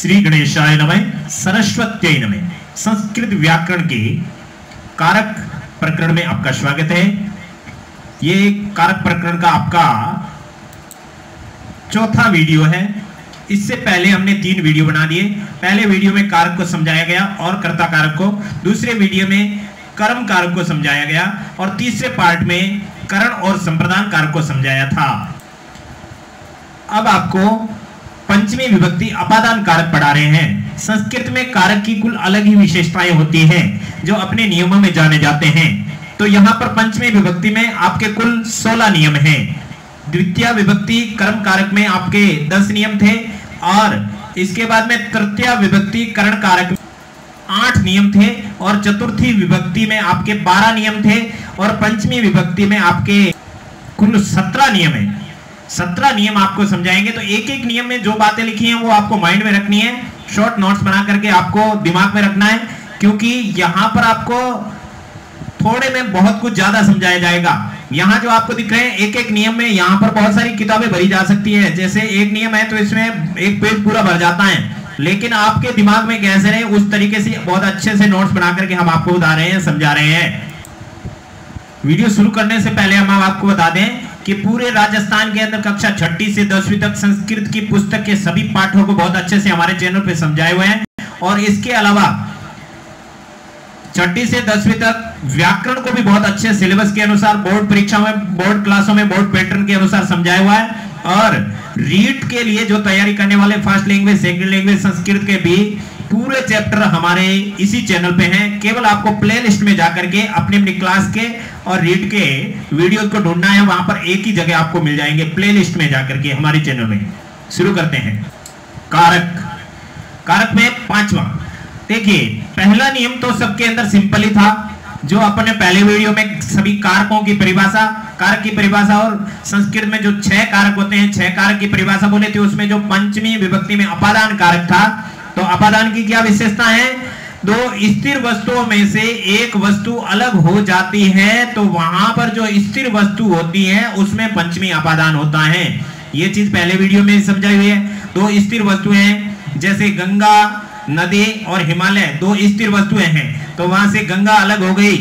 श्री गणेशाय नमः, सरस्वत्यै नमः। संस्कृत व्याकरण के कारक प्रकरण में आपका स्वागत है। ये कारक प्रकरण का आपका चौथा वीडियो है। इससे पहले हमने 3 वीडियो बना दिए। पहले वीडियो में कारक को समझाया गया और कर्ता कारक को, दूसरे वीडियो में कर्म कारक को समझाया गया और तीसरे पार्ट में करण और संप्रदान कारक को समझाया था। अब आपको पंचमी विभक्ति अपादान कारक पढ़ा रहे हैं। संस्कृत में कारक की कुल अलग ही विशेषताएं होती हैं जो अपने नियमों में जाने जाते हैं। तो यहाँ पर पंचमी विभक्ति में आपके कुल 16 नियम हैं। द्वितीय विभक्ति कर्म कारक में आपके 10 नियम थे और इसके बाद में तृतीय विभक्ति करण कारक में 8 नियम थे और चतुर्थी विभक्ति में आपके 12 नियम थे और पंचमी विभक्ति में आपके कुल 17 नियम है। 17 नियम आपको समझाएंगे। तो एक एक नियम में जो बातें लिखी हैं वो आपको माइंड में रखनी है, शॉर्ट नोट्स बना करके आपको दिमाग में रखना है, क्योंकि यहाँ पर आपको थोड़े में बहुत कुछ ज्यादा समझाया जाएगा। यहाँ जो आपको दिख रहे हैं एक एक नियम में यहाँ पर बहुत सारी किताबें भरी जा सकती है। जैसे एक नियम है तो इसमें एक पेज पूरा भर जाता है, लेकिन आपके दिमाग में कैसे रहे उस तरीके से बहुत अच्छे से नोट्स बना करके हम आपको बता रहे हैं, समझा रहे हैं। वीडियो शुरू करने से पहले हम आपको बता दें कि पूरे राजस्थान के अंदर कक्षा 6ठी से 10वीं तक संस्कृत की पुस्तक के सभी पाठों को बहुत अच्छे से हमारे चैनल पे समझाए हुए हैं और इसके अलावा 6ठी से 10वीं तक व्याकरण को भी बहुत अच्छे सिलेबस के अनुसार बोर्ड परीक्षा में, बोर्ड क्लासों में, बोर्ड पैटर्न के अनुसार समझाया हुआ है। और रीट के लिए जो तैयारी करने वाले first language, second language Sanskrit के भी पूरे चैप्टर हमारे इसी चैनल पे हैं। केवल आपको प्लेलिस्ट में जाकर के अपनी अपनी क्लास के और रीड के वीडियोस को ढूंढना है, वहां पर एक ही जगह आपको मिल जाएंगे, प्लेलिस्ट में जाकर के हमारे चैनल में। शुरू करते हैं। कारक, कारक में 5वां। देखिए पहला नियम तो सबके अंदर सिंपल ही था, जो अपने पहले वीडियो में सभी कारकों की परिभाषा, कारक की परिभाषा और संस्कृत में जो 6 कारक होते हैं 6 कारक की परिभाषा बोले थे, उसमें जो पंचमी विभक्ति में अपादान कारक था। तो अपादान की क्या विशेषता है? 2 स्थिर वस्तुओं में से एक वस्तु अलग हो जाती है तो वहां पर जो स्थिर वस्तु होती है उसमें पंचमी अपादान होता है। ये चीज पहले वीडियो में समझाई हुई है। 2 स्थिर वस्तुएं जैसे गंगा, नदी और हिमालय 2 स्थिर वस्तुएं हैं, तो वहां से गंगा अलग हो गई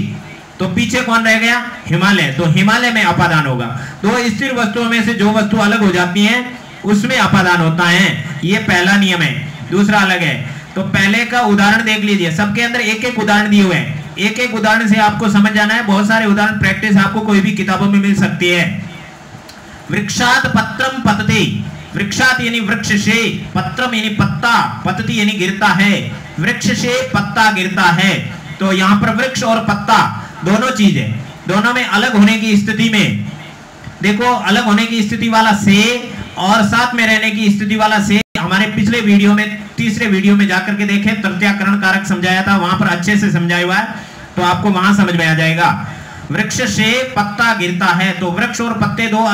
तो पीछे कौन रह गया? हिमालय। तो हिमालय में अपादान होगा। 2 स्थिर वस्तुओं में से जो वस्तु अलग हो जाती है उसमें अपादान होता है। ये पहला नियम है। दूसरा अलग है। तो पहले का उदाहरण देख लीजिए, सबके अंदर एक एक उदाहरण दिए हुए हैं। एक एक उदाहरण से आपको समझ जाना है। बहुत सारे उदाहरण प्रैक्टिस आपको कोई भी किताबों में मिल सकती है। वृक्षात पत्रम पतते, वृक्षात यानी वृक्ष से, पत्रम यानी पत्ता, पतति यानी गिरता है, वृक्ष से पत्ता गिरता है। तो यहाँ पर वृक्ष और पत्ता दोनों चीज है, दोनों में अलग होने की स्थिति में देखो, अलग होने की स्थिति वाला से और साथ में रहने की स्थिति वाला से हमारे पिछले वीडियो में, तीसरे वीडियो में जाकर के देखें, तृतीयकरण कारक समझाया था, वहां पर अच्छे से समझाया हुआ है, तो आपको वहां समझ में आ जाएगा। वृक्ष से पत्ता गिरता है, तो वृक्ष और पत्ते 2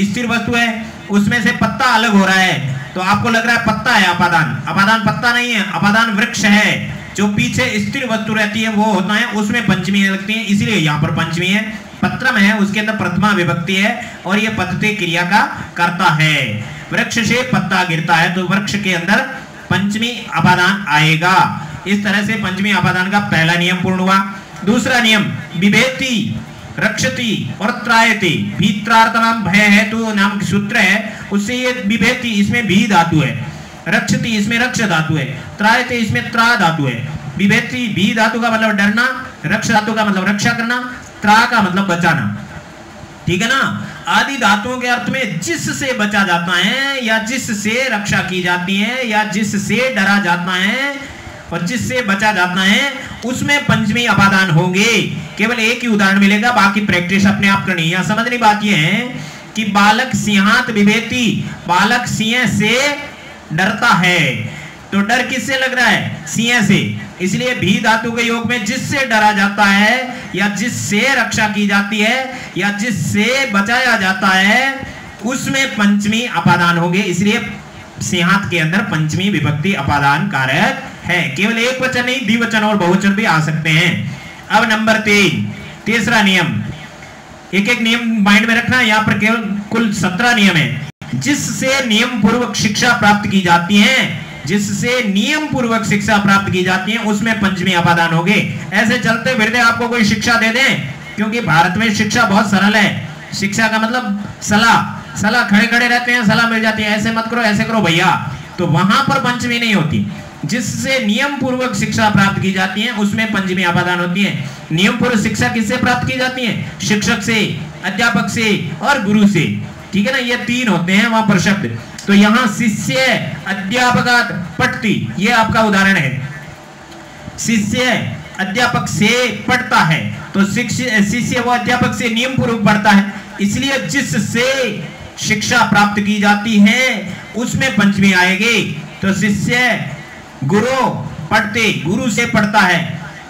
स्थिर वस्तु है, उसमें से पत्ता अलग हो रहा है तो आपको लग रहा है पत्ता है अपादान। अपादान पत्ता नहीं है, अपादान वृक्ष है। जो पीछे स्थिर वस्तु रहती है वो होता है, उसमें पंचमी लगती है, इसलिए यहाँ पर पंचमी है। पत्रम है, उसके अंदर प्रथमा विभक्ति है और ये पतते क्रिया का कर्ता है। वृक्ष से पत्ता गिरता है तो वृक्ष के अंदर पंचमी अपादान आएगा। इस तरह से पंचमी अपादान का पहला नियम पूर्ण हुआ। दूसरा नियम विभेति, रक्षति और त्रायते, भीत्रार्थनाम भय है तो नाम सूत्र है, उससे ये विभेति, इसमें भी धातु है, रक्षति इसमें रक्ष धातु है, त्रायते इसमें त्रा धातु है। विभेति भी धातु का मतलब डरना, रक्ष धातु का मतलब रक्षा करना, त्रा का मतलब बचाना, ठीक है ना। आदि धातुओं के अर्थ में जिससे बचा जाता है या जिससे रक्षा की जाती है या जिससे डरा जाता है और जिससे बचा जाता है उसमें पंचमी अपादान होंगे। केवल एक ही उदाहरण मिलेगा, बाकी प्रैक्टिस अपने आप करनी है। समझनी बात यह है कि बालक सिंहात विभेति, बालक सिंह से डरता है, तो डर किससे लग रहा है? सिंह से। इसलिए भी धातु के योग में जिससे डरा जाता है या जिससे रक्षा की जाती है या जिससे बचाया जाता है उसमें पंचमी अपादान होंगे। इसलिए सिंहात के अंदर पंचमी विभक्ति अपादान कारक है। केवल एक वचन नहीं, द्विवचन और बहुवचन भी आ सकते हैं। अब नंबर 3, तीसरा नियम। एक एक नियम माइंड में रखना। यहाँ पर केवल कुल 17 नियम है, जिससे नियम पूर्वक शिक्षा प्राप्त की जाती है, जिससे नियम पूर्वक शिक्षा प्राप्त की जाती है उसमें पंचमी अपादान होगी। ऐसे चलते फिरते आपको कोई शिक्षा दे दें, क्योंकि भारत में शिक्षा बहुत सरल है। शिक्षा का मतलब सलाह खड़े खड़े रहते हैं, सलाह मिल जाती है, ऐसे मत करो ऐसे करो भैया, तो वहां पर पंचमी नहीं होती। जिससे नियम पूर्वक शिक्षा प्राप्त की जाती है उसमें पंचमी अपादान होती है। नियम पूर्वक शिक्षा किससे प्राप्त की जाती है? शिक्षक से, अध्यापक से और गुरु से, ठीक है ना, ये तीन होते हैं वहां पर शब्द। तो यहाँ शिष्य अध्यापक पठति, ये आपका उदाहरण है। शिष्य अध्यापक से पढ़ता है, तो शिष्य वो अध्यापक से नियम पूर्वक पढ़ता है, इसलिए जिससे शिक्षा प्राप्त की जाती है उसमें पंचमी आएगी। तो शिष्य गुरु पढ़ते, गुरु से पढ़ता है,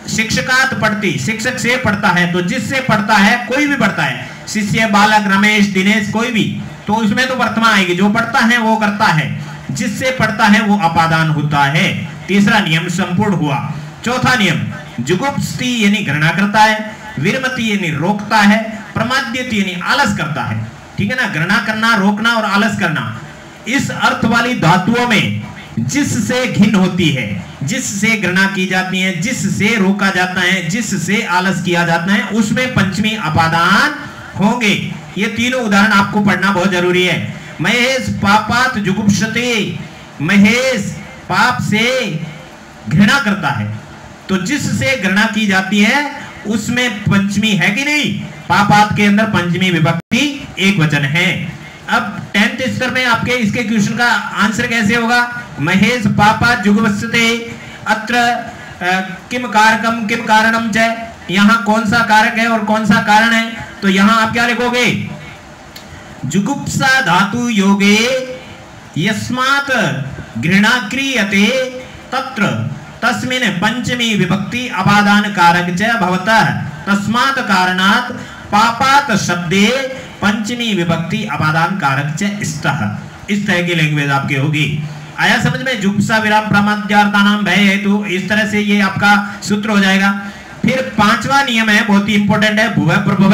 शिक्षकात पढ़ती, शिक्षक से पढ़ता है, तो जिससे पढ़ता है कोई भी पढ़ता है, शिष्य, बालक, रमेश, दिनेश, कोई भी, तो उसमें तो वर्तमान आएगी, जो पढ़ता है वो करता है, जिससे पढ़ता है वो अपादान होता है। तीसरा नियम संपूर्ण हुआ। चौथा नियम जुगुप्सति यानी घृणा करता है, विरमति यानी रोकता है, प्रमाद्यति यानी आलस करता है, ठीक है ना, घृणा करना, रोकना और आलस करना। इस अर्थ वाली धातुओं में जिससे घिन होती है, जिससे घृणा की जाती है, जिससे रोका जाता है, जिससे आलस किया जाता है, उसमें पंचमी अपादान होंगे। ये तीनों उदाहरण आपको पढ़ना बहुत जरूरी है। महेश पापात जुगुप्सते, महेश पाप से घृणा करता है, तो जिससे घृणा की जाती है उसमें पंचमी है कि नहीं? पापात के अंदर पंचमी विभक्ति एक वचन है। अब 10th स्तर में आपके इसके क्वेश्चन का आंसर कैसे होगा? महेश पापात जुगुप्सते अत्र किम कारकम किम कारणम च, यहाँ कौन सा कारक है और कौन सा कारण है? तो यहाँ आप क्या लिखोगे? जुगुप्सा धातु योगे यस्मात् घृणा क्रियते तत्र तस्मिन् पंचमी विभक्ति अपादान कारक च भवतः तस्मात् कारणात् पापात शब्दे पंचमी विभक्ति अपादान कारक च स्तः। इस तरह की लैंग्वेज आपकी होगी। आया समझ में? जुगुप्सा विराम प्रमाद्यार्था नाम भय हेतु, इस तरह से ये आपका सूत्र हो जाएगा। फिर पांचवा नियम है, बहुत ही इंपॉर्टेंट है, भुव प्रभव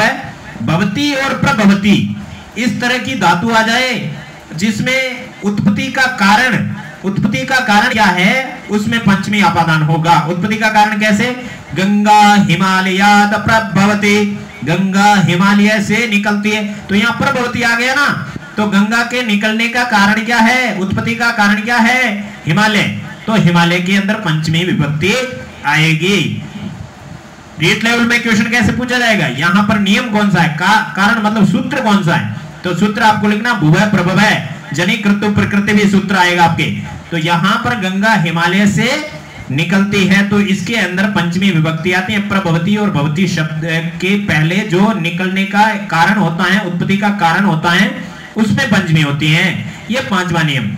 भवती और प्रभवती। इस तरह की धातु आ जाए जिसमें उत्पत्ति का कारण क्या है, उसमें पंचमी अपादान होगा। उत्पत्ति का कारण कैसे? गंगा हिमालयात प्रभवती, गंगा हिमालय से निकलती है, तो यहाँ प्रभवती आ गया ना, तो गंगा के निकलने का कारण क्या है? उत्पत्ति का कारण क्या है? हिमालय, तो हिमालय के अंदर पंचमी विभक्ति आएगी। रीट लेवल में क्वेश्चन कैसे पूछा जाएगा? यहाँ पर नियम कौन सा है, कारण मतलब सूत्र कौन सा है, तो सूत्र आपको लिखना भुव प्रभव जनि कृत्व प्रकृति भी सूत्र आएगा आपके। तो यहाँ पर गंगा हिमालय से निकलती है, तो इसके अंदर पंचमी विभक्ति आती है। प्रभवती और भवती शब्द के पहले जो निकलने का कारण होता है, उत्पत्ति का कारण होता है, उसमें पंचमी होती है। ये पांचवा नियम।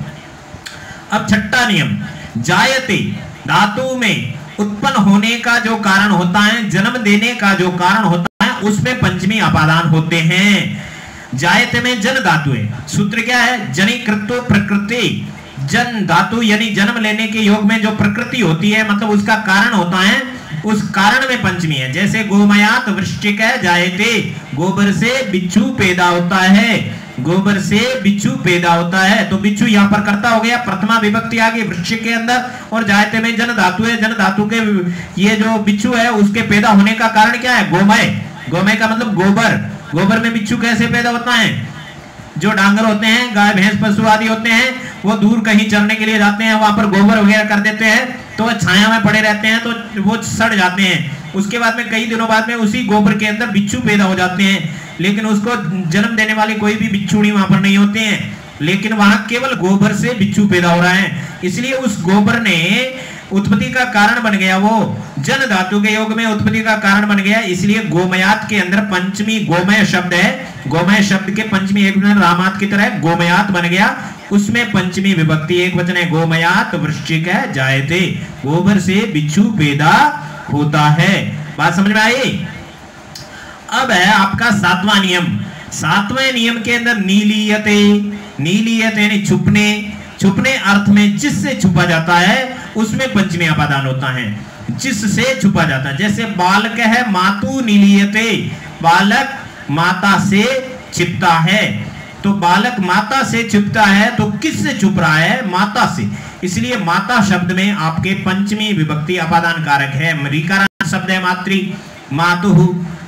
अब छठा नियम, जायते धातु में उत्पन्न होने का जो कारण होता है, जन्म देने का जो कारण होता है, उसमें पंचमी अपादान होते हैं। जायते में जन धातु है, सूत्र क्या है? जनि कृत्व प्रकृति। जन धातु यानी जन्म लेने के योग में जो प्रकृति होती है, मतलब उसका कारण होता है, उस कारण में पंचमी है। जैसे गोमयात वृश्चिक जायते, गोबर से बिच्छू पैदा होता है, गोबर से बिच्छू पैदा होता है, तो बिच्छू यहाँ पर कर्ता हो गया, प्रथमा विभक्ति आ गई वृश्चिक के अंदर, और जायते में जन धातु है, जन धातु के ये जो बिच्छू है उसके पैदा होने का कारण क्या है? गोमय। गोमय का मतलब गोबर। गोबर में बिच्छू कैसे पैदा होता है? जो डांगर होते हैं, गाय भैंस पशु आदि होते हैं, वो दूर कहीं चरने के लिए जाते हैं, वहां पर गोबर वगैरह कर देते हैं, तो वह छाया में पड़े रहते हैं, तो वो सड़ जाते हैं। उसके बाद में कई दिनों बाद में उसी गोबर के अंदर बिच्छू पैदा हो जाते हैं, लेकिन उसको जन्म देने वाली कोई भी बिच्छूड़ी वहां पर नहीं होते हैं, लेकिन वहां केवल गोबर से बिच्छू पैदा हो रहा है, इसलिए उस गोबर ने उत्पत्ति का कारण बन गया। वो जन धातु के योग में उत्पत्ति का कारण बन गया, इसलिए गोमयात के अंदर पंचमी गोमय शब्द है, गोमय शब्द के पंचमी एक वचन रामात की तरह गोमयात बन गया, उसमें पंचमी विभक्ति एक वचन है। गोमयात वृश्चिक है जायते, गोबर से बिच्छू पैदा होता है। बात समझ में आई? अब है आपका सातवां नियम। सातवें नियम के अंदर नीलीयते, नीलीयते यानी छुपने, छुपने अर्थ में जिससे छुपा जाता है उसमें पंचमी अपादान होता है। जिससे छुपा जाता है, जैसे बालक है मातु नीलीयते, बालक माता से छिपता है, तो बालक माता से छिपता है, तो किससे छुप रहा है? माता से। इसलिए माता शब्द में आपके पंचमी विभक्ति अपादान कारक है। ऋकारांत शब्द है मातृ, मातुः,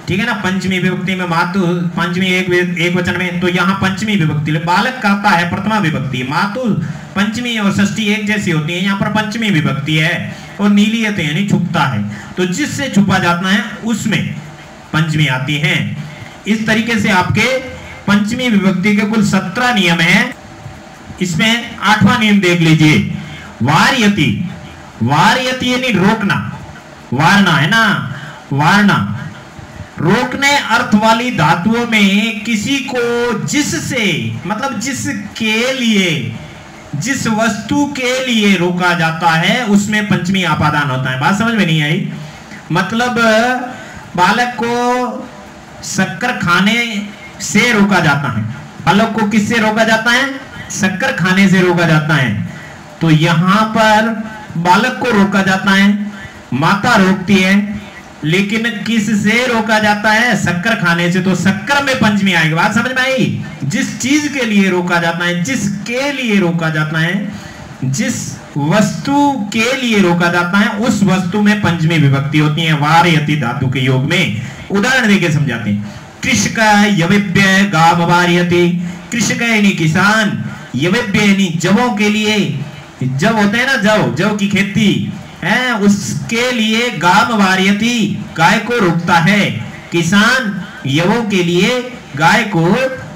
ठीक है ना। पंचमी विभक्ति में मातु, पंचमी एक वचन में, तो यहाँ पंचमी विभक्ति बालक करता है प्रथमा विभक्ति। मातु पंचमी और षष्ठी एक जैसी होती है, यहाँ पर पंचमी विभक्ति है। और नीलीयते यानी छुपता है, तो जिससे छुपा जाता है उसमें पंचमी आती है। इस तरीके से आपके पंचमी विभक्ति के कुल 17 नियम है। इसमें 8वां नियम देख लीजिए, वार्यति। वार्यति यानी रोकना, वारना है ना, वारना। रोकने अर्थ वाली धातुओं में किसी को जिससे, मतलब जिसके लिए, जिस वस्तु के लिए रोका जाता है उसमें पंचमी अपादान होता है। बात समझ में नहीं आई? मतलब बालक को शक्कर खाने से रोका जाता है। बालक को किससे रोका जाता है? शक्कर खाने से रोका जाता है। तो यहां पर बालक को रोका जाता है, माता रोकती है, लेकिन किससे रोका जाता है? शक्कर खाने से। तो शक्कर में पंचमी आएगी। बात समझ में आई? जिस चीज के लिए रोका जाता है, जिसके लिए रोका जाता है, जिस वस्तु के लिए रोका जाता है, उस वस्तु में पंचमी विभक्ति होती है वार्यति धातु के योग में। उदाहरण देके समझाते हैं। कृषक यविभ्य गाव वार्यति। कृषक यानी किसान, यविभ्य यानी जवों के लिए, जव होते हैं ना, जव की खेती है, उसके लिए गाव वार्यति गाय को रोकता है। किसान यवों के लिए गाय को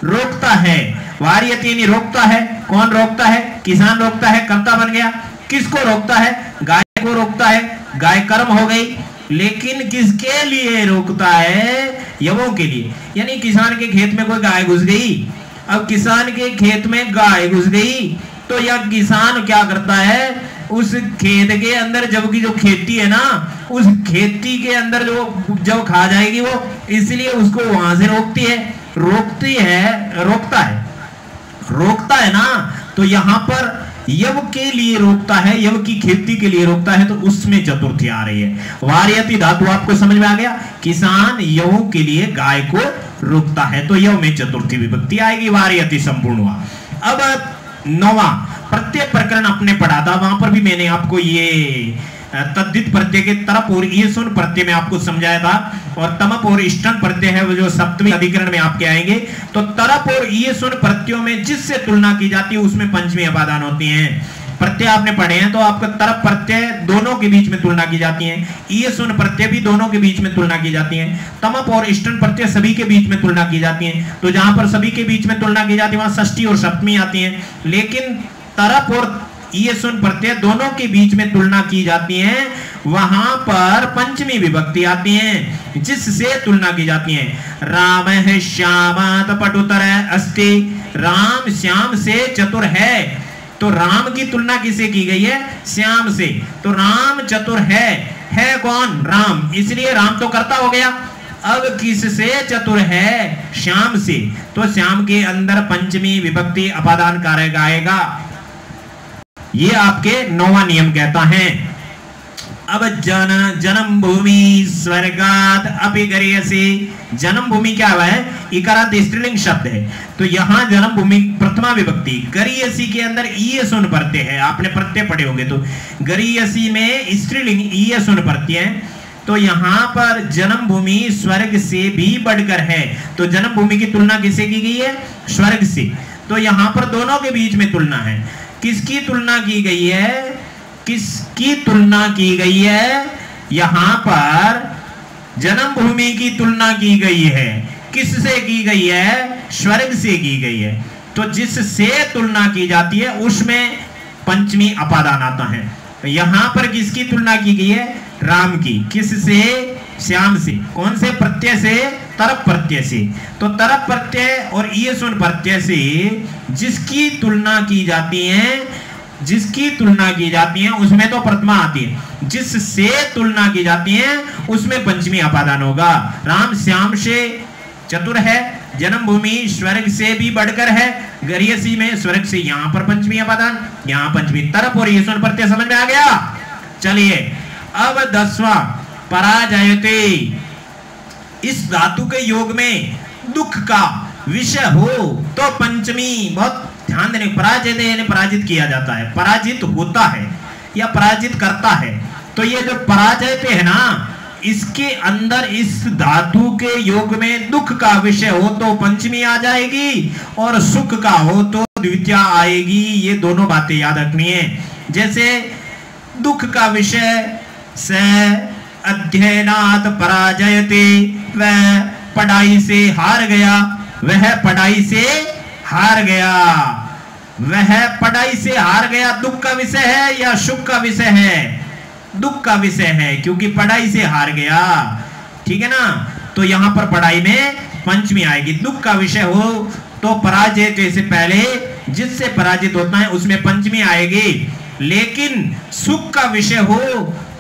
रोकता है। वार्यति यानी रोकता है। कौन रोकता है? किसान रोकता है, कर्ता बन गया। किसको रोकता है? गाय को रोकता है, गाय कर्म हो गई। लेकिन किसके लिए रोकता है? यवों के लिए। यानी किसान के खेत में कोई गाय घुस गई। अब किसान के खेत में गाय घुस गई तो यह किसान क्या करता है? उस खेत के अंदर जब की जो खेती है ना, उस खेती के अंदर जो जब खा जाएगी वो, इसलिए उसको वहां से रोकती है, रोकता है ना। तो यहां पर यव के लिए रोकता है, यव की खेती के लिए रोकता है, तो उसमें चतुर्थी आ रही है। वार्यति धातु आपको समझ में आ गया? किसान यवों के लिए गाय को रोकता है, तो यव में चतुर्थी विभक्ति आएगी, वार्यति संपूर्ण हुआ। अब 9वां प्रत्यय प्रकरण अपने पढ़ा था, वहां पर भी मैंने आपको ये तद्धित प्रत्यय के तरप और ईयसुन प्रत्यय में आपको समझाया था। और तमप और इष्टन प्रत्यय है वो जो सप्तमी अधिकरण में आपके आएंगे। तो तरप और ईयसुन प्रत्ययों में जिससे तुलना की जाती है उसमें पंचमी अपादान होती है। प्रत्यय आपने पढ़े हैं तो आपका तरप प्रत्यय दोनों के बीच में तुलना की जाती है, ईयसुन प्रत्यय भी दोनों के बीच में तुलना की जाती है, तमप और इष्टन प्रत्यय सभी के बीच में तुलना की जाती है। तो जहां पर सभी के बीच में तुलना की जाती है वहां षष्ठी और सप्तमी आती है। लेकिन तरप और ईयसुन प्रत्यय दोनों के बीच में तुलना की जाती है, वहां पर पंचमी विभक्ति आती है जिससे तुलना की जाती है। राम है श्यामात पटुतर अस्ति। राम श्याम से चतुर है, तो राम की तुलना किससे की गई है? श्याम से। तो राम चतुर है कौन? राम, इसलिए राम तो कर्ता हो गया। अब किससे चतुर है? श्याम से। तो श्याम के अंदर पंचमी विभक्ति अपादान कारक आएगा। ये आपके 9वां नियम कहता है। अब जन्म भूमि स्वर्गाद अपि गरीयसी। जन्म भूमि क्या हुआ है? इकारांत स्त्रीलिंग शब्द है, तो यहां जन्म भूमि प्रथमा विभक्ति। गरीयसी के अंदर ईयसुन प्रत्यय है, आपने प्रत्यय पढ़े होंगे। तो गरीयसी में स्त्रीलिंग ईयसुन प्रत्यय है, तो यहां पर जन्म भूमि स्वर्ग से भी बढ़कर है। तो जन्म भूमि की तुलना किससे की गई है? स्वर्ग से। तो यहां पर दोनों के बीच में तुलना है। किसकी तुलना की गई है? किसकी तुलना की गई है? यहां पर जन्म भूमि की तुलना की गई है। किससे की गई है? स्वर्ग से की गई है। तो जिससे तुलना की जाती है उसमें पंचमी अपादान आता है। तो यहां पर किसकी तुलना की गई है? राम की। किससे? श्याम से। कौन से प्रत्यय से? तरप प्रत्यय से। तो तरप प्रत्यय और ईयसुन प्रत्यय से जिसकी तुलना की जाती है उसमें तो प्रथमा आती है, जिससे तुलना की जाती है उसमें पंचमी अपादान होगा। राम श्याम से चतुर है, जन्म भूमि स्वर्ग से भी बढ़कर है, गरीयसी में स्वर्ग से, यहां पर पंचमी अपादान, यहां पंचमी। तरप और ईयसुन प्रत्यय समझ में आ गया? चलिए अब 10वां पराजयते। इस धातु के योग में दुख का विषय हो तो पंचमी, बहुत ध्यान देने, पराजित यानी पराजित किया जाता है, पराजित होता है या पराजित करता है। तो ये जो पराजय पे है ना, इसके अंदर इस धातु के योग में दुख का विषय हो तो पंचमी आ जाएगी और सुख का हो तो द्वितीया आएगी। ये दोनों बातें याद रखनी है। जैसे दुख का विषय से अध्ययनात् पराजयते, वह पढ़ाई से हार गया, वह पढ़ाई से हार गया, वह पढ़ाई से हार गया दुख का विषय है या सुख का विषय है? दुख का विषय है, क्योंकि पढ़ाई से हार गया। ठीक है ना, तो यहां पर पढ़ाई में पंचमी आएगी। दुख का विषय हो तो पराजय, जैसे पहले जिससे पराजित होता है उसमें पंचमी आएगी। लेकिन सुख का विषय हो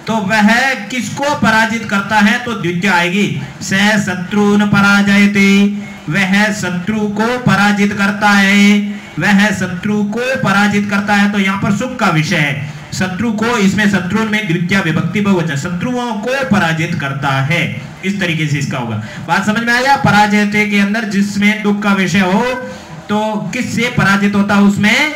तो वह किसको पराजित करता है तो द्वितीया आएगी। स शत्रुन पराजयते, वह शत्रु को पराजित करता है, वह शत्रु को पराजित करता है। तो यहाँ पर सुख का विषय है, शत्रु को, इसमें शत्रु में द्वितीया विभक्ति बहुवचन, शत्रुओं को पराजित करता है। इस तरीके से इसका होगा। बात समझ में आ गया? पराजयते के अंदर जिसमें दुख का विषय हो तो किससे पराजित होता है उसमें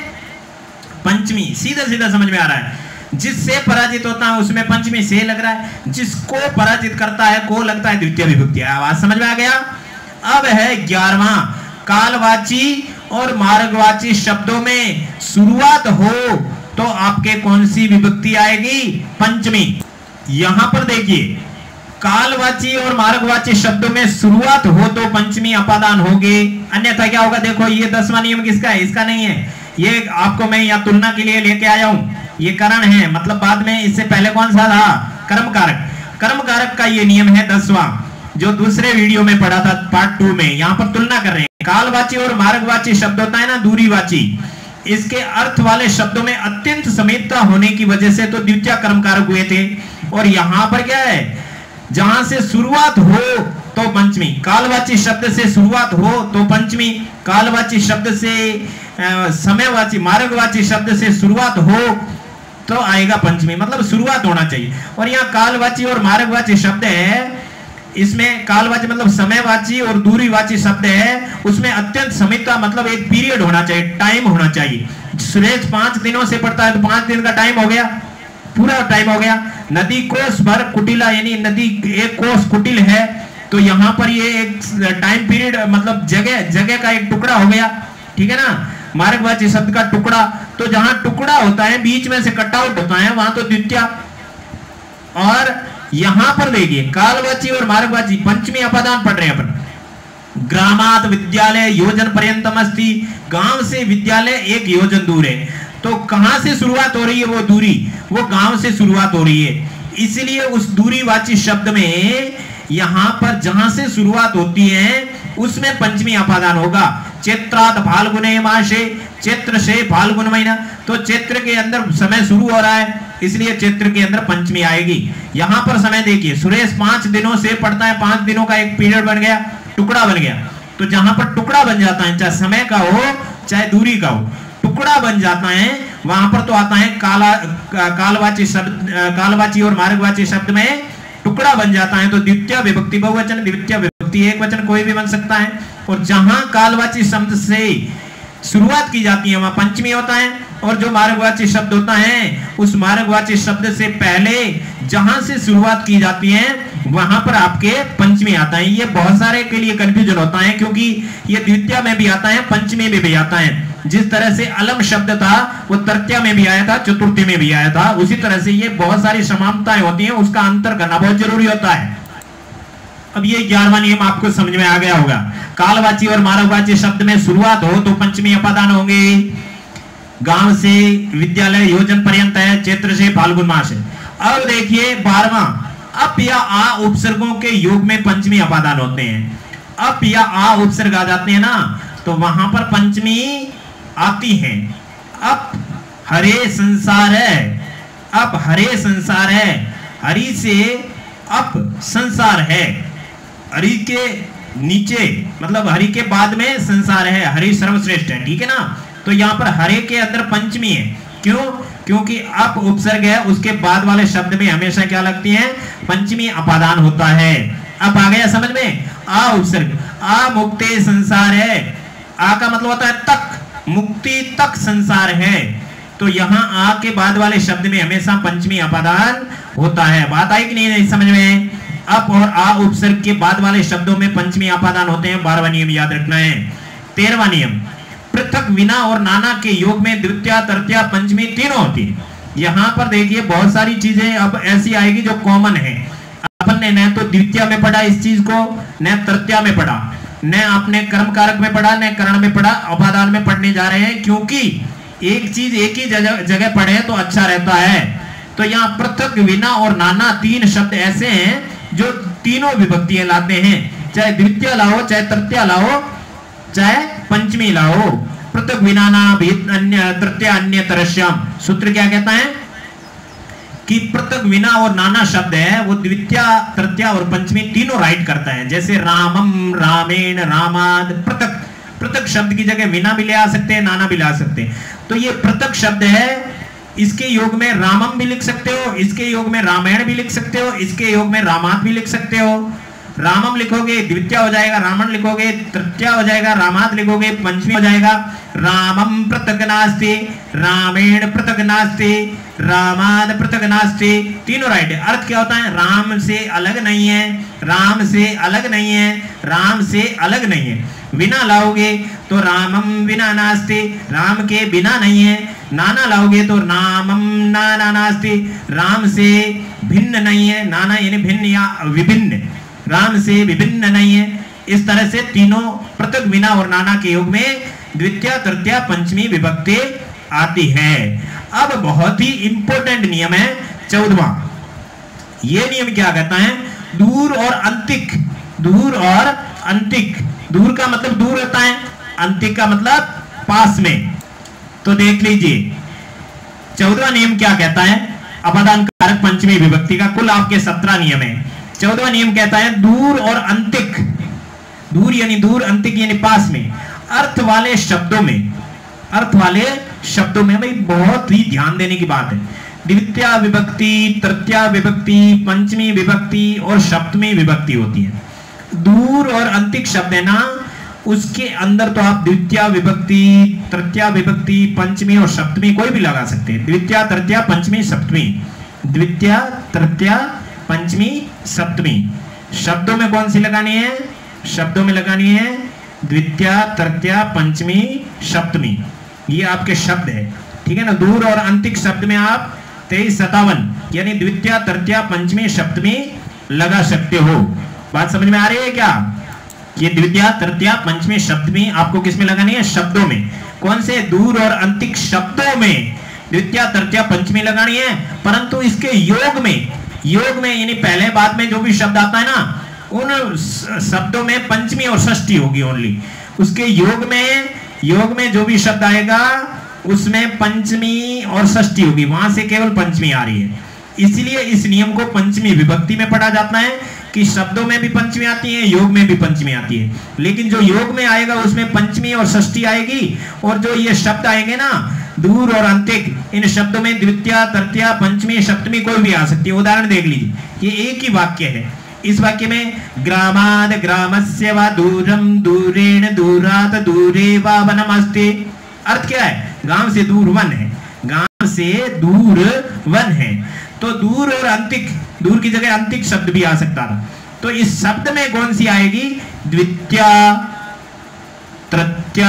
पंचमी। सीधा सीधा समझ में आ रहा है। जिससे पराजित होता है उसमें पंचमी से लग रहा है, जिसको पराजित करता है को लगता है द्वितीय विभक्ति। आवाज समझ में आ गया? अब है 11वां, कालवाची और मार्गवाची शब्दों में शुरुआत हो तो आपके कौन सी विभक्ति आएगी? पंचमी। यहां पर देखिए, कालवाची और मार्गवाची शब्दों में शुरुआत हो तो पंचमी अपादान होगी, अन्यथा क्या होगा? देखो ये 10वां नियम किसका है? इसका नहीं है। ये आपको मैं यहाँ तुलना के लिए लेके आया हूं। ये करण है, मतलब बाद में इससे पहले कौन सा था? कर्म कारक। कर्म कारक का ये नियम है 10वां, जो दूसरे वीडियो में पढ़ा था पार्ट 2 में। यहाँ पर तुलना कर रहे हैं। कालवाची और मार्गवाची शब्द होता है ना दूरीवाची, इसके अर्थ वाले शब्दों में अत्यंत समीपता होने की वजह से तो द्वितीय कर्म कारक हुए थे। और यहां पर क्या है? जहां से शुरुआत हो तो पंचमी। कालवाची शब्द से शुरुआत हो तो पंचमी, कालवाची शब्द से समयवाची, मार्गवाची शब्द से शुरुआत हो तो आएगा पंचमी, मतलब शुरुआत होना चाहिए। और यहाँ कालवाची और मार्गवाची शब्द है, इसमें कालवाची मतलब समयवाची और दूरीवाची शब्द है, उसमें अत्यंत समीपता मतलब एक पीरियड होना चाहिए, टाइम होना चाहिए। सुरेश 5 दिनों से पढ़ता है तो 5 दिन का टाइम हो गया, पूरा टाइम हो गया। नदी कोस भर कुटिला, यानी नदी एक कोस कुटिल है, तो यहाँ पर ये एक टाइम पीरियड मतलब जगह का एक टुकड़ा हो गया। ठीक है ना, मार्गवाची शब्द का टुकड़ा, तो जहां टुकड़ा होता है बीच में से कट आउट होता है वहां तो द्वितीया। और यहां पर देखिए कालवाची और मार्गवाची पंचमी अपादान पढ़ रहे हैं अपन। ग्रामात विद्यालय योजन पर्यंतम अस्ति, गांव से विद्यालय 1 योजन दूर है। तो कहां से शुरुआत हो रही है? वो दूरी, वो गांव से शुरुआत हो रही है, इसलिए उस दूरीवाची शब्द में यहां पर जहां से शुरुआत होती है उसमें पंचमी अपादान होगा। चैत्रात फाल्गुने मासे, चैत्र से फाल्गुन महीना, तो चैत्र के अंदर समय शुरू हो रहा है, इसलिए चैत्र के अंदर पंचमी आएगी। यहां पर समय देखिए, सुरेश 5 दिनों से पढ़ता है, 5 दिनों का एक पीरियड बन गया, टुकड़ा बन गया। तो जहां पर टुकड़ा बन जाता है, चाहे समय का हो चाहे दूरी का हो, टुकड़ा बन जाता है, वहां पर तो आता है कालवाची शब्द, कालवाची और मार्गवाची शब्द में टुकड़ा बन जाता है तो द्वितीय विभक्ति बहुवचन, द्वितीय विभक्ति एक वचन कोई भी बन सकता है। और जहां कालवाची शब्द से शुरुआत की जाती है वहां पंचमी होता है, और जो मार्गवाची शब्द होता है उस मार्गवाची शब्द से पहले जहां से शुरुआत की जाती है वहां पर आपके पंचमी आता है। ये बहुत सारे के लिए कंफ्यूजन होता है, क्योंकि ये द्वितीय में भी आता है, पंचमी में भी आता है। जिस तरह से अलम शब्द था वो तृतीया में भी आया था, चतुर्थी में भी आया था, उसी तरह से ये बहुत सारी समानताएं होती हैं, उसका अंतर करना बहुत जरूरी होता है। अब ये 11वां नियम आपको समझ में आ गया होगा। कालवाची और मार्गवाची शब्द में शुरुआत हो तो पंचमी अपादान होंगे। गांव से विद्यालय योजन पर्यंत है, चैत्र से फाल्गुन मास है। अब देखिए 12वां, अप या आ उपसर्गों के योग में पंचमी अपादान होते हैं। अप या आ उपसर्ग आ जाते हैं ना, तो वहां पर पंचमी आती है। अप हरे संसार है, अप हरे संसार है, हरि से अप संसार है, हरि के नीचे मतलब हरि के बाद में संसार है, हरि सर्वश्रेष्ठ है। ठीक है ना, तो यहाँ पर हरे के अंदर पंचमी है। क्यों? क्योंकि अप उपसर्ग है, उसके बाद वाले शब्द में हमेशा क्या लगती है? पंचमी अपादान होता है। अब आ गया समझ में? आ उपसर्ग, आ मुक्ते संसार है, आ का मतलब होता है तक, मुक्ति तक संसार है, तो यहां आ के बाद वाले शब्द में हमेशा पंचमी अपादान होता है। बात आई कि नहीं समझ में? अप और आ उपसर्ग के बाद वाले शब्दों में पंचमी अपादान होते हैं। 12वां नियम याद रखना है। 13वां नियम, पृथक विना और नाना के योग में द्वितीया तृतीया पंचमी तीनों होती है। यहां पर देखिए बहुत सारी चीजें अब ऐसी आएगी जो कॉमन है। अपन ने न तो द्वितीया में पढ़ा इस चीज को, न तृतीया में पढ़ा, न अपने कर्म कारक में पढ़ा, न करण में पढ़ा, अपादान में पढ़ने जा रहे हैं, क्योंकि एक चीज एक ही जगह पढ़े तो अच्छा रहता है। तो यहाँ पृथक विना और नाना तीन शब्द ऐसे हैं जो तीनों विभक्तियां लाते हैं, चाहे द्वितीय लाओ, चाहे तृतीय लाओ, चाहे पंचमी लाओ। पृथक विना ना अन्य तृतीय अन्य तरस्यम, सूत्र क्या कहता है कि पृथक विना और नाना शब्द है वो द्वितीय तृतीय और पंचमी तीनों राइट करता है। जैसे रामम, रामेण, रामाद, पृथक, पृथक शब्द की जगह विना भी ले आ सकते हैं, नाना भी ला सकते हैं। तो ये पृथक शब्द है, इसके योग में रामम भी लिख सकते हो, इसके योग में रामायण भी लिख सकते हो, इसके योग में रामाद भी लिख सकते हो। रामम लिखोगे द्वितीय हो जाएगा, रामण लिखोगे तृतीय हो जाएगा, रामाद लिखोगे पंचमी हो जाएगा। रामम पृथक नास्ति, रामेण पृथक नास्ति, रामाद पृथक नास्ति, तीनों राइट है। अर्थ क्या होता है? राम से अलग नहीं है, राम से अलग नहीं है, राम से अलग नहीं है। विना लाओगे तो रामम विना नास्ति, राम के बिना नहीं है। नाना लाओगे तो रामम नाना नास्ति, राम से भिन्न नहीं है। नाना यानी भिन्न या विभिन्न, राम से विभिन्न नहीं है। इस तरह से तीनों पृथक विना और नाना के योग में द्वितीय तृतीय पंचमी विभक्ति आती है। अब बहुत ही इंपॉर्टेंट नियम है 14वां। यह नियम क्या कहता है? दूर और अंतिक, दूर और अंतिक, दूर का मतलब दूर होता है, अंतिक का मतलब पास में। तो देख लीजिए 14वां नियम क्या कहता है? अपादान कारक पंचमी विभक्ति का कुल आपके 17 नियम है। 14वां नियम कहता है दूर और अंतिक, दूर यानी दूर, अंतिक यानी पास में, अर्थ वाले शब्दों में, अर्थ वाले शब्दों में भाई बहुत ही ध्यान देने की बात है। द्वितीय विभक्ति, तृतीय विभक्ति, पंचमी विभक्ति और सप्तमी विभक्ति होती है। दूर और अंतिक शब्द है ना, उसके अंदर तो आप द्वितीय विभक्ति, तृतीय विभक्ति, पंचमी और सप्तमी कोई भी लगा सकते हैं। द्वितीय तृतीय पंचमी सप्तमी, द्वितीय तृतीय पंचमी सप्तमी। शब्दों में कौन सी लगानी है? शब्दों में लगानी है द्वितीय तृतीय पंचमी सप्तमी, ये आपके शब्द है, ठीक है ना। दूर और अंतिक शब्द में आप 23 57 यानी द्वितीय तृतीय पंचमी सप्तमी लगा सकते हो। बात समझ में आ रही है क्या? ये द्वितीय तृतीय पंचमी सप्तमी आपको किसमें लगानी है? शब्दों में। कौन से? दूर और अंतिक शब्दों में द्वितीय तृतीय पंचमी लगानी है, परंतु इसके योग में, योग में यानी पहले बाद में जो भी शब्द आता है ना, उन शब्दों में पंचमी और षष्ठी होगी ओनली। उसके योग में जो भी शब्द आएगा उसमें पंचमी और षष्ठी होगी, वहां से केवल पंचमी आ रही है। इसलिए इस नियम को पंचमी विभक्ति में पढ़ा जाता है कि शब्दों में भी पंचमी आती है, योग में भी पंचमी आती है। लेकिन जो योग में आएगा उसमें पंचमी और षष्ठी आएगी, और जो ये शब्द आएंगे ना दूर और अंतिक, इन शब्दों में द्वितीय तृतीय पंचमी सप्तमी कोई भी आ सकती है। उदाहरण देख लीजिए, ये एक ही वाक्य है। इस वाक्य में ग्रामाद ग्रामस्य वा दूरम दूरेण दूरात दूरे वा वनमस्ति, अर्थ क्या है? गांव से दूर वन है, गांव से दूर वन है। तो दूर और अंतिक, दूर की जगह अंतिक शब्द भी आ सकता था। तो इस शब्द में कौन सी आएगी? द्वितीय तृतीय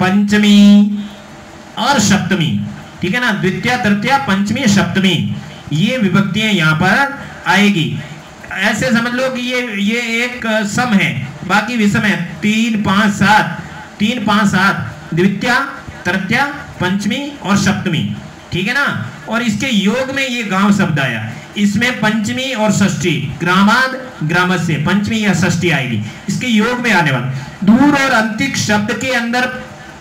पंचमी और सप्तमी, ठीक है ना। द्वितीय तृतीय पंचमी सप्तमी ये विभक्तियां यहां पर आएगी। ऐसे समझ लो कि ये एक सम है, बाकी विषम है। 3 5 7 3 5 7 द्वितीय तृतीय पंचमी और सप्तमी, ठीक है ना। और इसके योग में ये गांव शब्द आया, इसमें पंचमी और षष्ठी, ग्रामाद ग्रामस्य पंचमी या षष्ठी आएगी इसके योग में आने वाला। दूर और अंतिक शब्द के अंदर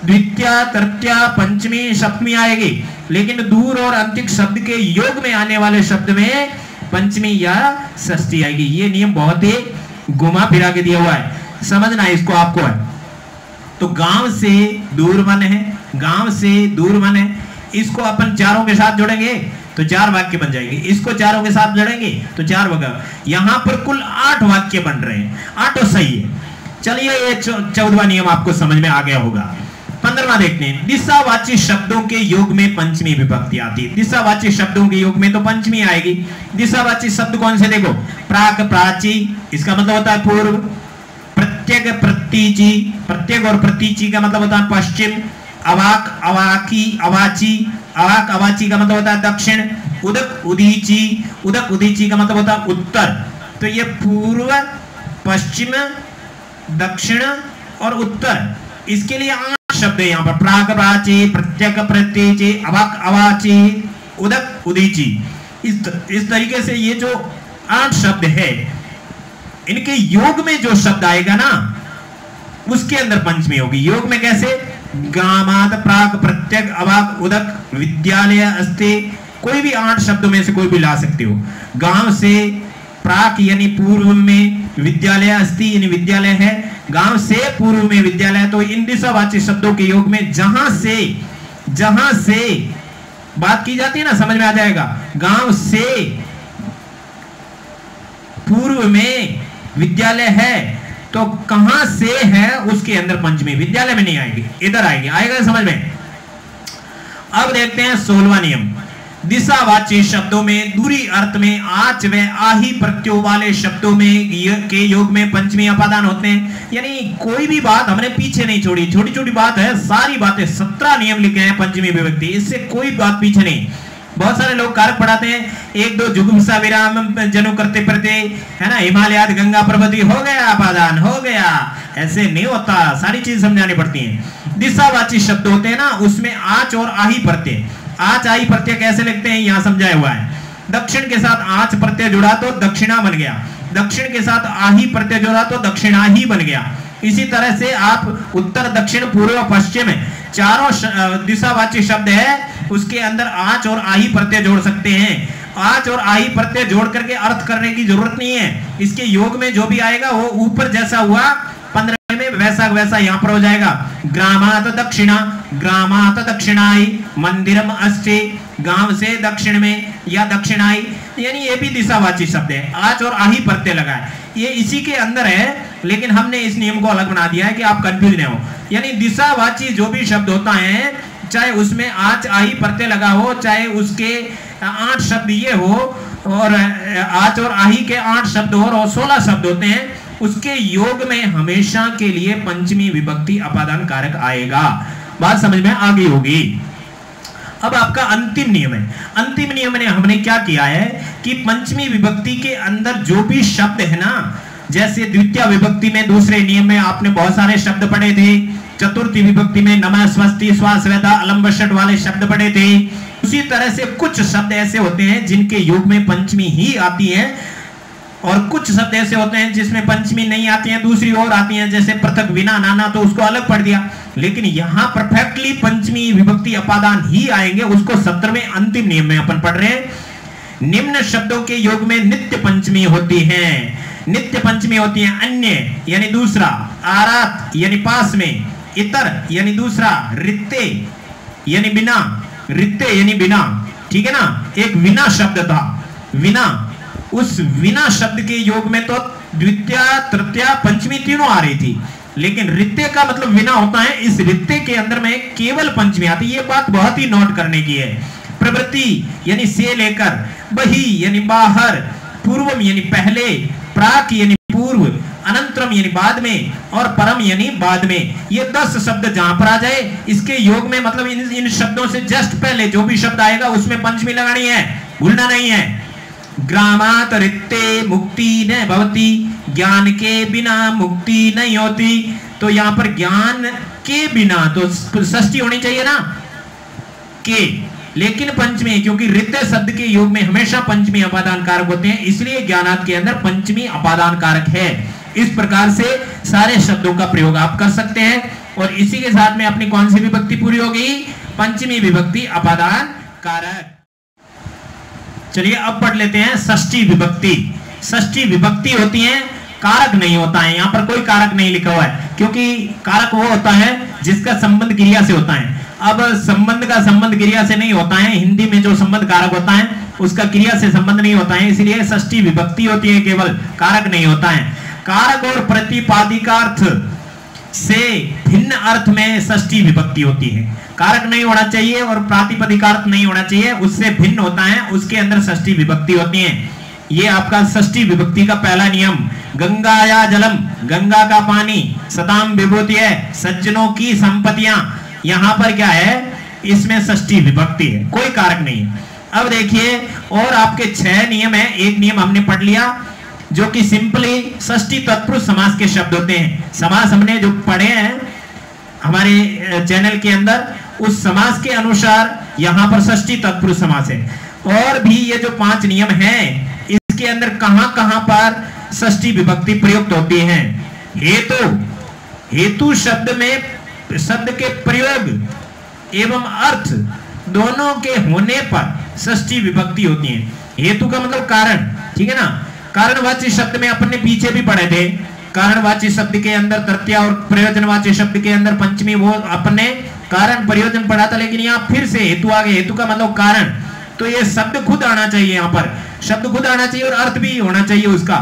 द्वितीय तृतीय पंचमी सप्तमी आएगी, लेकिन दूर और अंतिक शब्द के योग में आने वाले शब्द में पंचमी या षष्ठी आएगी। ये नियम बहुत ही घुमा फिरा के दिया हुआ है, समझना है इसको आपको है। तो गांव से दूर वन है, गांव से दूर वन है, इसको अपन चारों के साथ जोड़ेंगे तो 4 वाक्य बन जाएंगे, इसको चारों के साथ जोड़ेंगे तो 4 वाक्य। यहां पर कुल 8 वाक्य बन रहे हैं, 8 सही है। चलिए ये 14वां नियम आपको समझ में आ गया होगा। 15वां देखते हैं, दिशावाची शब्दों के योग में पंचमी विभक्ति आती है। दिशावाची शब्दों के योग में तो पंचमी आएगी। दिशावाची शब्द कौन से देखो, प्राक प्राची, इसका मतलब होता है पूर्व। प्रत्येक प्रतीची, प्रत्येक और प्रतीची का मतलब होता है पश्चिम। अवाक अवाकी अवाची, अवाक अवाची का मतलब होता है दक्षिण। उदक उदीची, उदक उदीची का मतलब होता है उत्तर। तो ये पूर्व, पश्चिम, दक्षिण और उत्तर, इसके लिए 8 शब्द है यहाँ पर। प्राक प्राची, प्रत्यक प्रतीची, अवाक अवाची, उदक उदीची। इस तरीके से ये जो 8 शब्द है, इनके योग में जो शब्द आएगा ना, उसके अंदर पंचमी होगी। योग में कैसे, गामात, प्राक, प्रत्यक, अवाक, उदक, विद्यालय, अस्ति, कोई भी 8 शब्दों में से कोई भी ला सकते हो। गांव से, प्राक यानी पूर्व में, विद्यालय, अस्ति यानी विद्यालय है, गांव से पूर्व में विद्यालय। तो इन दिशावाची शब्दों के योग में जहां से बात की जाती है ना, समझ में आ जाएगा। गांव से पूर्व में विद्यालय है, तो कहां से है उसके अंदर पंचमी, विद्यालय में नहीं आएगी, इधर आएगी। आएगा समझ में। अब देखते हैं 16वां नियम। दिशावाची शब्दों में दूरी अर्थ में आच व आही प्रत्ययों वाले शब्दों में के योग में पंचमी अपादान होते हैं। यानी कोई भी बात हमने पीछे नहीं छोड़ी, छोटी छोटी बात है, सारी बातें 17 नियम लिखे हैं पंचमी विभक्ति, इससे कोई बात पीछे नहीं। बहुत सारे लोग कारक पढ़ाते हैं, 1 2 जुगुप्सा विराम जनु करते पढ़ते है ना, हिमालयाद गंगा पर्वती हो गया अपादान, हो गया। ऐसे नहीं होता, सारी चीज समझानी पड़ती है। दिशावाची शब्द होते हैं ना, उसमें आच और आही प्रत्यय, आच आही प्रत्यय कैसे लिखते हैं यहां समझाया हुआ है। दक्षिण के साथ आच प्रत्यय जुड़ा तो दक्षिणा बन गया, दक्षिण के साथ आही प्रत्यय जुड़ा तो दक्षिणाही बन गया। इसी तरह से आप उत्तर, दक्षिण, पूर्व, पश्चिम चारों दिशावाची शब्द है, उसके अंदर आच और आही प्रत्यय जोड़ सकते हैं। आच और आही प्रत्यय जोड़ करके अर्थ करने की जरूरत नहीं है। इसके योग में जो भी आएगा वो ऊपर जैसा हुआ 15 में वैसा वैसा यहाँ पर हो जाएगा। ग्रामात दक्षिणा, ग्रामात दक्षिणाई, मंदिरम अस्ति, गांव से दक्षिण में या दक्षिणाई, यानी ये भी दिशावाची शब्द है। आच और आही प्रत्यय लगा है, ये इसी के अंदर है, लेकिन हमने इस नियम को अलग बना दिया है कि आप कंफ्यूज नहीं हो। यानी दिशावाची जो भी शब्द होता है, चाहे उसमें आच आही प्रत्यय लगा हो, चाहे उसके 8 शब्द ये हो, और आच और आही के 8 शब्द और 16 शब्द होते हैं, उसके योग में हमेशा के लिए पंचमी विभक्ति अपादान कारक आएगा। बात समझ में आ गई होगी। अब आपका अंतिम नियम है। अंतिम नियम में हमने क्या किया है कि पंचमी विभक्ति के अंदर जो भी शब्द है ना, जैसे द्वितीय विभक्ति में दूसरे नियम में आपने बहुत सारे शब्द पढ़े थे, चतुर्थी विभक्ति में नमः, स्वस्ति, स्वास्वदा, अलंब षट वाले शब्द पढ़े थे। उसी तरह से कुछ शब्द ऐसे होते हैं जिनके योग में पंचमी ही आती है, और कुछ शब्द ऐसे होते हैं जिसमें पंचमी नहीं आती है, दूसरी ओर आती है, जैसे पृथक, विना, नाना, तो उसको अलग पढ़ दिया। लेकिन यहाँ परफेक्टली पंचमी विभक्ति अपादान ही आएंगे, उसको 17वें अंतिम नियम में अपन पढ़ रहे हैं। निम्न शब्दों के योग में नित्य पंचमी होती है। नित्य पंचमी होती है अन्य यानी दूसरा, आरात यानी पास में, इतर यानी दूसरा, रित्ते यानी बिना, रित्ते यानी बिना, ठीक है ना। एक विना शब्द था, विना, उस विना शब्द के योग में तो द्वितीय, तृतीय, पंचमी तीनों आ रही थी, लेकिन रित्ते का मतलब विना होता है। इस रित्ते के अंदर में केवल पंचमी आती है। ये बात बहुत ही नोट करने की है। प्रवृत्ति यानी से लेकर, बही यानी बाहर, पूर्वम यानी पहले, प्राक यानी पूर्व, अनंतरम यानी बाद में, और परम यानी बाद में। ये 10 शब्द जहां पर आ जाए, इसके योग में मतलब इन शब्दों से जस्ट पहले जो भी शब्द आएगा उसमें पंचमी लगानी है, भूलना नहीं है। ग्रामात रित्ते मुक्ति न भवति, ज्ञान के बिना मुक्ति नहीं होती। तो यहां पर ज्ञान के बिना तो षष्ठी होनी चाहिए ना, के, लेकिन पंचमी, क्योंकि रित्ते शब्द के योग में हमेशा पंचमी अपादान कारक होते हैं, इसलिए ज्ञानात के अंदर पंचमी अपादान कारक है। इस प्रकार से सारे शब्दों का प्रयोग आप कर सकते हैं, और इसी के साथ में अपनी कौन सी विभक्ति पूरी हो गई, पंचमी विभक्ति अपादान कारक। चलिए अब पढ़ लेते हैं षष्ठी विभक्ति। षष्ठी विभक्ति होती है, कारक नहीं होता है, यहाँ पर कोई कारक नहीं लिखा हुआ है, क्योंकि कारक वो होता है जिसका संबंध क्रिया से होता है। अब संबंध का संबंध क्रिया से नहीं होता है, हिंदी में जो संबंध कारक होता है उसका क्रिया से संबंध नहीं होता है, इसलिए षष्ठी विभक्ति होती है, केवल कारक नहीं होता है। कारक और प्रतिपादिकार्थ से भिन्न अर्थ में षष्ठी विभक्ति होती है। कारक नहीं होना चाहिए और प्रातिपदिकार्थ नहीं होना चाहिए, उससे भिन्न होता है, उसके अंदर षष्ठी विभक्ति होती है। ये आपका षष्ठी विभक्ति का पहला नियम। गंगाया जलम, गंगा का पानी, सताम विभूति है, सज्जनों की संपत्तियां, यहां पर क्या है, इसमें षष्ठी विभक्ति है, कोई कारक नहीं है। अब देखिए और आपके 6 नियम है। एक नियम हमने पढ़ लिया जो कि सिंपली षष्ठी तत्पुरुष समास के शब्द होते हैं। समास हमने जो पढ़े हैं हमारे चैनल के अंदर, उस समास के अनुसार यहां पर षष्ठी तत्पुरुष समास है। और भी ये जो 5 नियम हैं इसके अंदर कहां कहां पर षष्ठी विभक्ति प्रयुक्त होती है। हेतु शब्द में शब्द के प्रयोग एवं अर्थ दोनों के होने पर षष्ठी विभक्ति होती है। हेतु का मतलब कारण, ठीक है ना। कारणवाची शब्द में अपन ने पीछे भी पढ़े थे, कारणवाची शब्द के अंदर तृतीया और प्रयोजनवाची शब्द के अंदर पंचमी, वो अपने कारण प्रयोजन पढ़ा था। लेकिन यहाँ फिर से हेतु आ गए। हेतु का मतलब कारण, तो ये शब्द खुद आना चाहिए, यहाँ पर शब्द खुद आना चाहिए और अर्थ भी होना चाहिए उसका।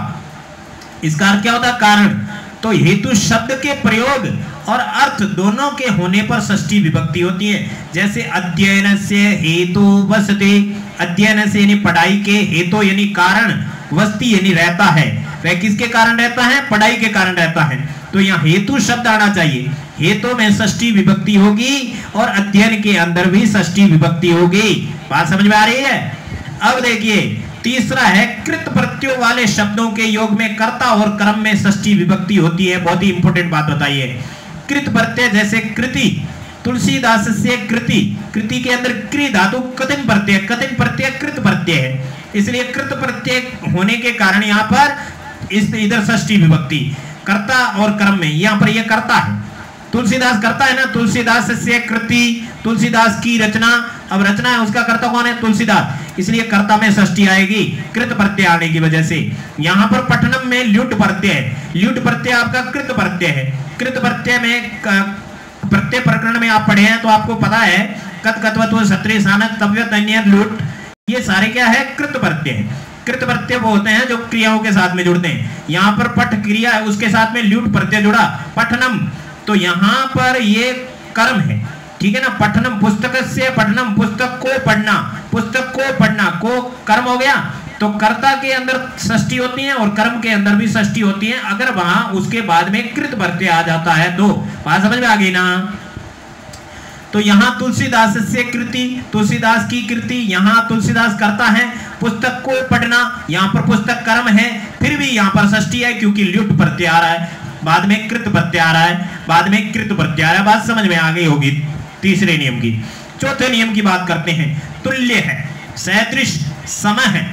इसका अर्थ क्या होता है, कारण। तो हेतु शब्द के प्रयोग और अर्थ दोनों के होने पर षष्ठी विभक्ति होती है। जैसे अध्ययन से हेतु वसते, अध्ययन से यानी पढ़ाई के, हेतु यानी कारण, वस्ती यानी रहता है। वह किसके कारण रहता है, पढ़ाई के कारण रहता है। तो यहाँ हेतु शब्द आना चाहिए। हेतु में षष्ठी विभक्ति होगी और अध्ययन के अंदर भी षष्ठी विभक्ति होगी। बात समझ में आ रही है। अब देखिए तीसरा है कृत प्रत्ययों वाले शब्दों के योग में कर्ता और कर्म में षष्ठी विभक्ति होती है। बहुत ही इंपॉर्टेंट बात बताइए। कृत प्रत्यय जैसे कृति, तुलसीदास से कृति, कृति के अंदर कृ धातु कथिन प्रत्यय, कथिन प्रत्यय कृत प्रत्यय है, इसलिए कृत प्रत्यय होने के कारण यहाँ पर इधर षष्ठी विभक्ति। कर्ता और कर्म में यहाँ पर यह कर्ता है, तुलसीदास करता है ना, तुलसीदास से कृति, तुलसीदास की रचना। अब रचना है, उसका कर्ता कौन है, तुलसीदास, इसलिए कर्ता में षष्ठी आएगी कृत प्रत्यय आने की वजह से। यहाँ पर पठनम में ल्युट प्रत्यय है, ल्युट प्रत्यय आपका कृत प्रत्यय है। कृत प्रत्यय में प्रत्यय प्रकरण में आप पढ़े हैं तो आपको पता है कत कत्वत्व सत्री सानक तव्यत अन्य लुट, ये सारे क्या है, कृत प्रत्यय। कृत प्रत्यय वो होते हैं जो क्रियाओं के साथ में जुड़ते हैं। यहाँ पर पठ क्रिया है, उसके साथ में ल्युट प्रत्यय जुड़ा, पठनम, तो यहाँ पर ये कर्म है, ठीक है ना। पठनम पुस्तक से पठनम, पुस्तक को पढ़ना, पुस्तक को पढ़ना, को कर्म हो गया। तो कर्ता के अंदर षष्ठी होती है और कर्म के अंदर भी षष्ठी होती है, अगर वहां उसके बाद में कृत प्रत्यय आ जाता है तो। बात समझ में आ गई ना। तो यहाँ तुलसीदास से कृति, तुलसीदास की कृति, यहाँ तुलसीदास करता है, पुस्तक को पढ़ना, यहाँ पर पुस्तक कर्म है, फिर भी यहाँ पर षष्ठी है क्योंकि ल्युट प्रत्यय आ रहा है, बाद में कृत प्रत्यय आ रहा है, बाद में कृत प्रत्यय आ रहा है। बात समझ में आ गई होगी तीसरे नियम की। चौथे नियम की बात करते हैं। तुल्य है, सदृश, सम है,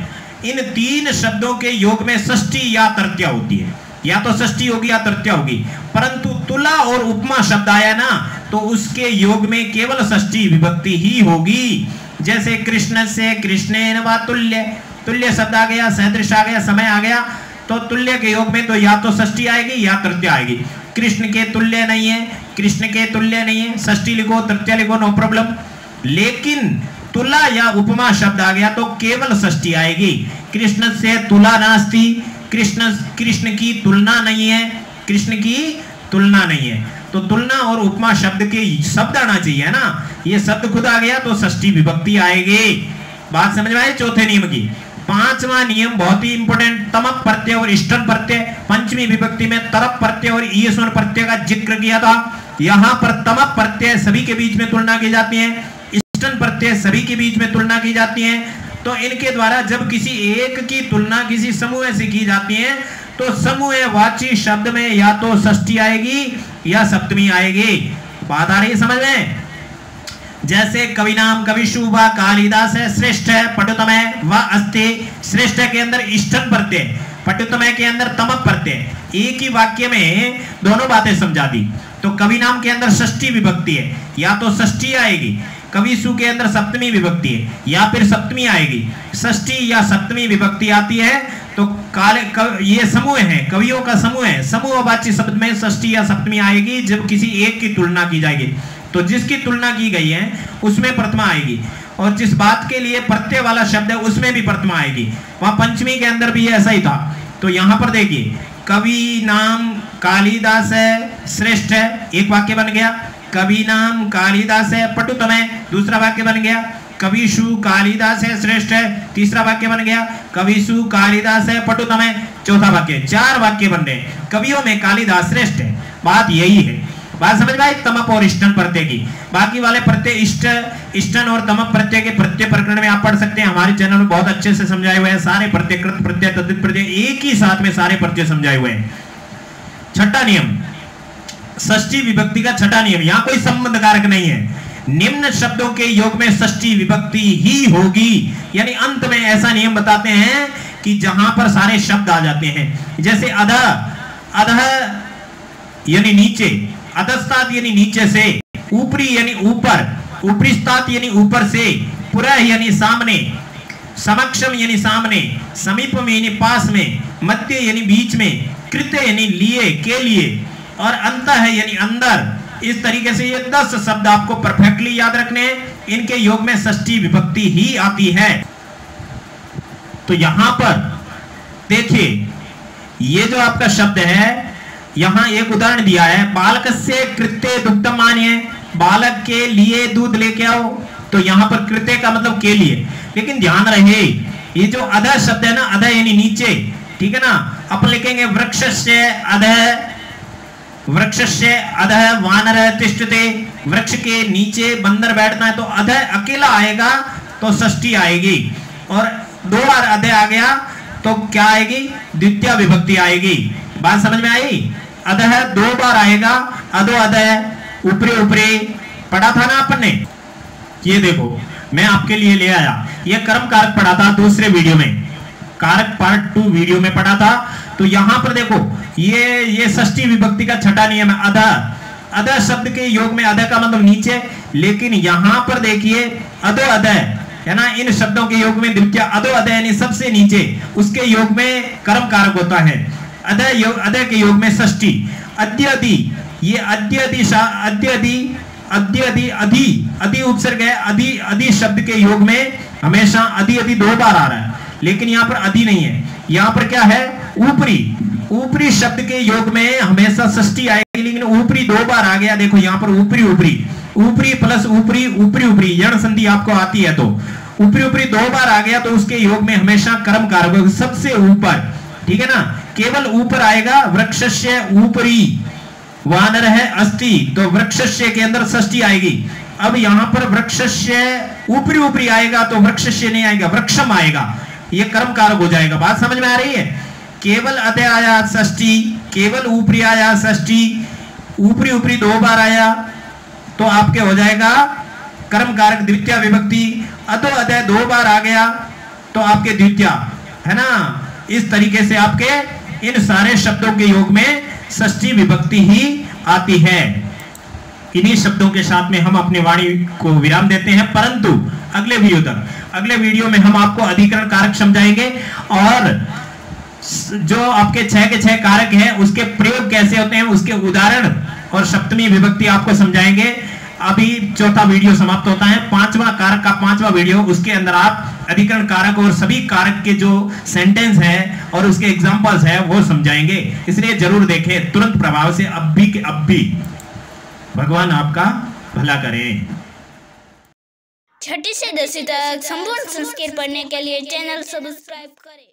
इन 3 शब्दों के योग में षष्ठी या तृतीया होती है, या तो षष्ठी होगी या तृतीया होगी। परंतु तुला और उपमा शब्द आया ना, तो उसके योग में केवल षष्ठी विभक्ति ही होगी। जैसे कृष्ण से कृष्णेन वा तुल्य, तुल्य शब्द आ गया, सदृश आ गया, समय आ गया, तो तुल्य के योग में तो या तो षष्ठी आएगी या तृतीया आएगी। कृष्ण के तुल्य नहीं है, कृष्ण के तुल्य नहीं है, षष्ठी लिखो तृतीया लिखो, नो प्रॉब्लम। लेकिन तुला या उपमा शब्द आ गया तो केवल षष्ठी आएगी। कृष्ण से तुला नास्ति, कृष्ण की तुलना नहीं है, कृष्ण की तुलना नहीं है। तो तुलना और उपमा शब्द के शब्द आना चाहिए ना, ये शब्द खुद आ गया तो षष्ठी विभक्ति आएगी। बात समझ में आई चौथे नियम की। पांचवा नियम बहुत ही इंपोर्टेंट, तमक प्रत्यय और इष्टन प्रत्यय। पंचमी विभक्ति में तरप प्रत्यय और ईश्वर प्रत्यय का जिक्र किया था। यहाँ पर तमक प्रत्यय सभी के बीच में तुलना की जाती है, इष्टन प्रत्यय सभी के बीच में तुलना की जाती है। तो इनके द्वारा जब किसी एक की तुलना किसी समूह से की जाती है तो समूहवाची शब्द में या तो षष्ठी आएगी या सप्तमी आएगी। बात आ रही है समझ में। जैसे कवि नाम कविशु व कालिदास है, श्रेष्ठ है, पटुतम है, व अस्ते। श्रेष्ठ के अंदर इष्टन प्रत्यय, पटुतम के अंदर तमक प्रत्यय। एक ही वाक्य में दोनों बातें समझा दी। तो कवि नाम के अंदर षष्ठी विभक्ति है, या तो षष्ठी आएगी। कविसु के अंदर सप्तमी विभक्ति है, या फिर सप्तमी आएगी। षष्ठी या सप्तमी विभक्ति आती है तो ये समूह है, कवियों का समूह है, समूहवाची शब्द में षष्ठी या सप्तमी आएगी जब किसी एक की तुलना की जाएगी। तो जिसकी तुलना की गई है उसमें प्रथमा आएगी, और जिस बात के लिए प्रत्यय वाला शब्द है उसमें भी प्रथमा आएगी। वहां पंचमी के अंदर भी ऐसा ही था। तो यहाँ पर देखिए कवि नाम कालिदास है श्रेष्ठ है, एक वाक्य बन गया। कवि नाम कालिदास है पठुतम है, दूसरा वाक्य बन गया। कविषु कालिदास है श्रेष्ठ है, तीसरा वाक्य बन गया। कविषु कालिदास है पठुतम है, चौथा वाक्य। 4 वाक्य बन रहे। कवियों में कालिदास श्रेष्ठ है, बात यही है। बात समझ में आई? तमप और इष्टन प्रत्यय की। बाकी वाले प्रत्यय इष्ट, इष्टन और तमप प्रत्यय के प्रत्यय प्रकरण में आप पढ़ सकते हैं, हमारे चैनल में बहुत अच्छे से समझाए हुए हैं। सारे प्रत्यय, कृत प्रत्यय, तद्धित प्रत्यय एक ही साथ में सारे प्रत्यय समझाए हुए हैं। छठा नियम, षष्ठी विभक्ति का छठा नियम। यहां कोई संबंध कारक नहीं है। निम्न शब्दों के योग में षष्ठी विभक्ति ही होगी, यानी अंत में ऐसा नियम बताते हैं कि जहां पर सारे शब्द आ जाते हैं। जैसे अधः, अधः यानी नीचे, अधस्तात् यानी नीचे से, ऊपरी यानी ऊपर, ऊपरीस्तात् यानी ऊपर से, पुरः यानी सामने, समक्षम यानी सामने, समीपम यानी पास में, मध्य यानी बीच में, कृत यानी लिए, के लिए, और अंतः यानी अंदर। इस तरीके से ये 10 शब्द आपको परफेक्टली याद रखने हैं। इनके योग में षष्ठी विभक्ति ही आती है। तो यहां पर देखिए, ये जो आपका शब्द है, यहां एक उदाहरण दिया है, बालकस्य कृते दुग्धम मानिए, बालक के लिए दूध लेके आओ। तो यहां पर कृते का मतलब के लिए, लेकिन ध्यान रहे ये जो अधः शब्द है ना, अधः यानी नीचे, ठीक है ना। अपन लिखेंगे वृक्षस्य अधः, वृक्षस्य अधः वानरः तिष्ठते, वृक्ष के नीचे बंदर बैठता है। तो अधः अकेला आएगा तो षष्ठी आएगी, और 2 बार अधः आ गया तो क्या आएगी? द्वितीय विभक्ति आएगी। बात समझ में आई? अधः 2 बार आएगा, अधो अधः, ऊपरी ऊपरी, पढ़ा था ना आपने। ये देखो मैं आपके लिए ले आया, ये कर्म कारक पढ़ा था दूसरे वीडियो में, कारक पार्ट 2 वीडियो में पढ़ा था। तो यहां पर देखो ये षष्ठी विभक्ति का छठा नियम है, अधः। अधः शब्द के योग में अधः का मतलब नीचे, लेकिन यहां पर देखिए अधो अधः है ना, इन शब्दों के योग में द्वितीय अधो अधः यानी सबसे नीचे, उसके योग में कर्म कारक होता है। अधः के योग में षष्ठी। अद्यदि, ये अद्यदि, अद्यदि, अद्यदि, अधि, अधि उपसर्ग है। अधि, अधि शब्द के योग में हमेशा अधि, अधि 2 बार आ रहा है, लेकिन यहाँ पर अधि नहीं है। यहाँ पर क्या है? ऊपरी। ऊपरी शब्द के योग में हमेशा षष्ठी आएगी, लेकिन ऊपरी 2 बार आ गया। देखो यहाँ पर ऊपरी ऊपरी, ऊपरी प्लस ऊपरी, ऊपरी ऊपरी, यण संधि आपको आती है तो ऊपरी ऊपरी 2 बार आ गया, तो उसके योग में हमेशा कर्म कारक सबसे ऊपर, ठीक है ना। केवल ऊपर आएगा। वृक्षस्य ऊपरी, वानर है अस्ति, तो वृक्षस्य के अंदर षष्ठी आएगी। अब यहाँ पर वृक्षस्य ऊपरी ऊपरी आएगा तो वृक्षस्य नहीं आएगा, वृक्षम आएगा, ये कर्म कारक हो जाएगा। बात समझ में आ रही है? केवल अधः आया षष्ठी, केवल ऊपरी आया षष्ठी, ऊपरी ऊपरी 2 बार आया तो आपके हो जाएगा कर्म कारक द्वितीय विभक्ति। अधो अधः 2 बार आ गया तो आपके द्वितीय, है ना। इस तरीके से आपके इन सारे शब्दों के योग में षष्ठी विभक्ति ही आती है। इन्हीं शब्दों के साथ में हम अपनी वाणी को विराम देते हैं, परंतु अगले वीडियो में हम आपको अधिकरण कारक समझाएंगे, और जो आपके 6 के 6 कारक हैं उसके प्रयोग कैसे होते हैं, उसके उदाहरण और सप्तमी विभक्ति आपको समझाएंगे। अभी 4था वीडियो समाप्त होता है, 5वां कारक का 5वां वीडियो, उसके अंदर आप अधिकरण कारक और सभी कारक के जो सेंटेंस है और उसके एग्जांपल्स है वो समझाएंगे। इसलिए जरूर देखें तुरंत प्रभाव से, अब भी। भगवान आपका भला करें। 6ठी से 10वीं तक संपूर्ण संस्कृत पढ़ने के लिए चैनल सब्सक्राइब करें।